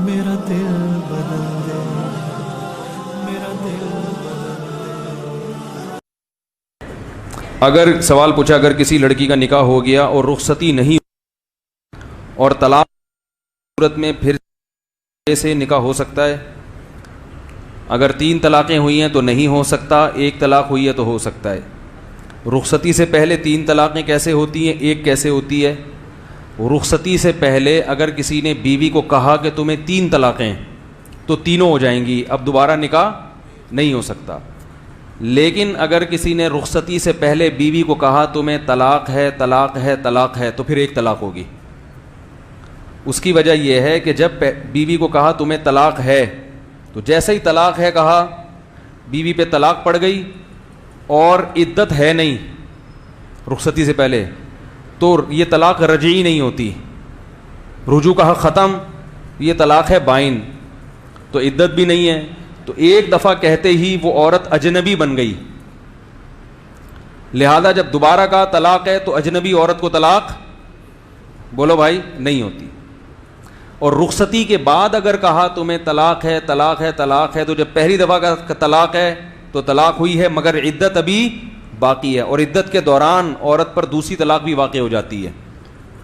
میرا دل بدل دے، میرا دل بدل دے۔ اگر سوال پوچھا، اگر کسی لڑکی کا نکاح ہو گیا اور رخصتی نہیں اور طلاق صورت میں پھر سے نکاح ہو سکتا ہے؟ اگر 3 طلاقیں ہوئی ہیں تو نہیں ہو سکتا، 1 طلاق ہوئی ہے تو ہو سکتا ہے۔ رخصتی سے پہلے 3 طلاقیں کیسے ہوتی ہیں، 1 کیسے ہوتی ہے؟ رخصتی سے پہلے اگر کسی نے بیوی کو کہا کہ تمہیں 3 طلاقیں تو تینوں ہو جائیں گی، اب دوبارہ نکاح نہیں ہو سکتا۔ لیکن اگر کسی نے رخصتی سے پہلے بیوی کو کہا تمہیں طلاق ہے طلاق ہے طلاق ہے تو پھر 1 طلاق ہوگی۔ اس کی وجہ یہ ہے کہ جب بیوی کو کہا تمہیں طلاق ہے تو جیسے ہی طلاق ہے کہا، بیوی پہ طلاق پڑ گئی اور عدت ہے نہیں رخصتی سے پہلے، تو یہ طلاق رجعی نہیں ہوتی، رجوع کا حق ختم، یہ طلاق ہے بائن، تو عدت بھی نہیں ہے، تو 1 دفعہ کہتے ہی وہ عورت اجنبی بن گئی۔ لہذا جب دوبارہ کہا طلاق ہے تو اجنبی عورت کو طلاق بولو بھائی نہیں ہوتی۔ اور رخصتی کے بعد اگر کہا تمہیں طلاق ہے طلاق ہے طلاق ہے، تو جب پہلی دفعہ کا طلاق ہے تو طلاق ہوئی ہے مگر عدت ابھی باقی ہے، اور عدت کے دوران عورت پر دوسری طلاق بھی واقع ہو جاتی ہے۔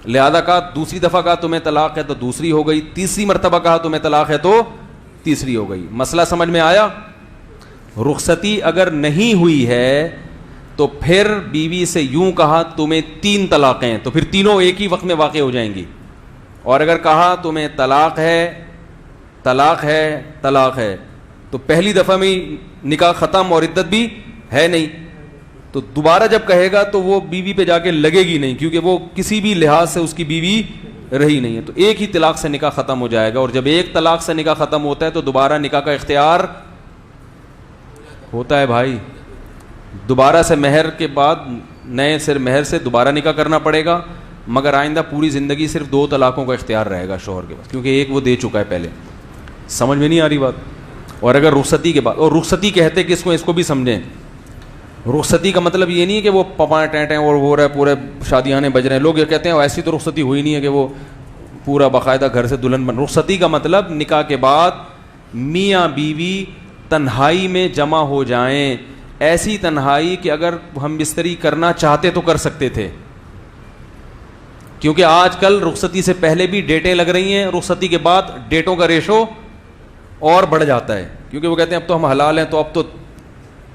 لہذا کہا دوسری دفعہ کہا تمہیں طلاق ہے تو دوسری ہو گئی، تیسری مرتبہ کہا تمہیں طلاق ہے تو تیسری ہو گئی۔ مسئلہ سمجھ میں آیا؟ رخصتی اگر نہیں ہوئی ہے تو پھر بیوی سے یوں کہا تمہیں 3 طلاقیں، تو پھر تینوں ایک ہی وقت میں واقع ہو جائیں گی۔ اور اگر کہا تمہیں طلاق ہے طلاق ہے طلاق ہے، تو پہلی دفعہ میں نکاح ختم اور عدت بھی ہے نہیں، تو دوبارہ جب کہے گا تو وہ بیوی پہ جا کے لگے گی نہیں، کیونکہ وہ کسی بھی لحاظ سے اس کی بیوی رہی نہیں ہے، تو 1 ہی طلاق سے نکاح ختم ہو جائے گا۔ اور جب 1 طلاق سے نکاح ختم ہوتا ہے تو دوبارہ نکاح کا اختیار ہوتا ہے بھائی، دوبارہ سے مہر کے بعد نئے سر مہر سے دوبارہ نکاح کرنا پڑے گا، مگر آئندہ پوری زندگی صرف 2 طلاقوں کا اختیار رہے گا شوہر کے پاس، کیونکہ 1 وہ دے چکا ہے پہلے۔ سمجھ میں نہیں آ رہی بات؟ اور اگر رخصتی کے بعد، اور رخصتی کہتے کہ اس کو بھی سمجھیں، رخصتی کا مطلب یہ نہیں ہے کہ وہ پپائیں ٹینٹیں اور وہ رہے پورے شادیانے بج رہے ہیں، لوگ یہ کہتے ہیں ایسی تو رخصتی ہوئی نہیں ہے کہ وہ پورا باقاعدہ گھر سے دلہن بن۔ رخصتی کا مطلب نکاح کے بعد میاں بیوی تنہائی میں جمع ہو جائیں، ایسی تنہائی کہ اگر ہم بستری کرنا چاہتے تو کر سکتے تھے، کیونکہ آج کل رخصتی سے پہلے بھی ڈیٹیں لگ رہی ہیں، رخصتی کے بعد ڈیٹوں کا ریشو اور بڑھ جاتا ہے، کیونکہ وہ کہتے ہیں اب تو ہم حلال ہیں تو اب تو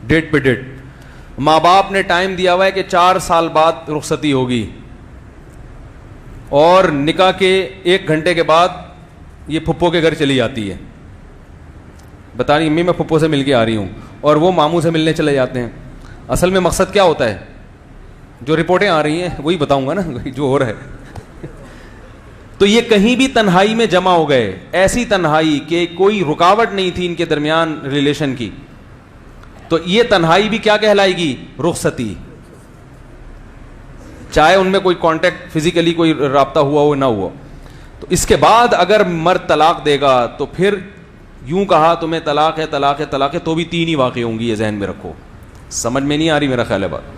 ڈیٹ پہ ڈیٹ۔ ماں باپ نے ٹائم دیا ہوا ہے کہ 4 سال بعد رخصتی ہوگی، اور نکاح کے 1 گھنٹے کے بعد یہ پھپھو کے گھر چلی جاتی ہے، بتا رہی امی میں پھپھو سے مل کے آ رہی ہوں، اور وہ ماموں سے ملنے چلے جاتے ہیں۔ اصل میں مقصد کیا ہوتا ہے؟ جو رپورٹیں آ رہی ہیں وہی بتاؤں گا نا، جو ہو رہا ہے۔ تو یہ کہیں بھی تنہائی میں جمع ہو گئے، ایسی تنہائی کہ کوئی رکاوٹ نہیں تھی ان کے درمیان ریلیشن کی، تو یہ تنہائی بھی کیا کہلائے گی؟ رخصتی، چاہے ان میں کوئی کانٹیکٹ فزیکلی کوئی رابطہ ہوا ہو نہ ہوا۔ تو اس کے بعد اگر مرد طلاق دے گا تو پھر یوں کہا تمہیں طلاق ہے طلاق ہے طلاق ہے، تو بھی 3 ہی واقع ہوں گی، یہ ذہن میں رکھو۔ سمجھ میں نہیں آ رہی میرا خیال ہے بات؟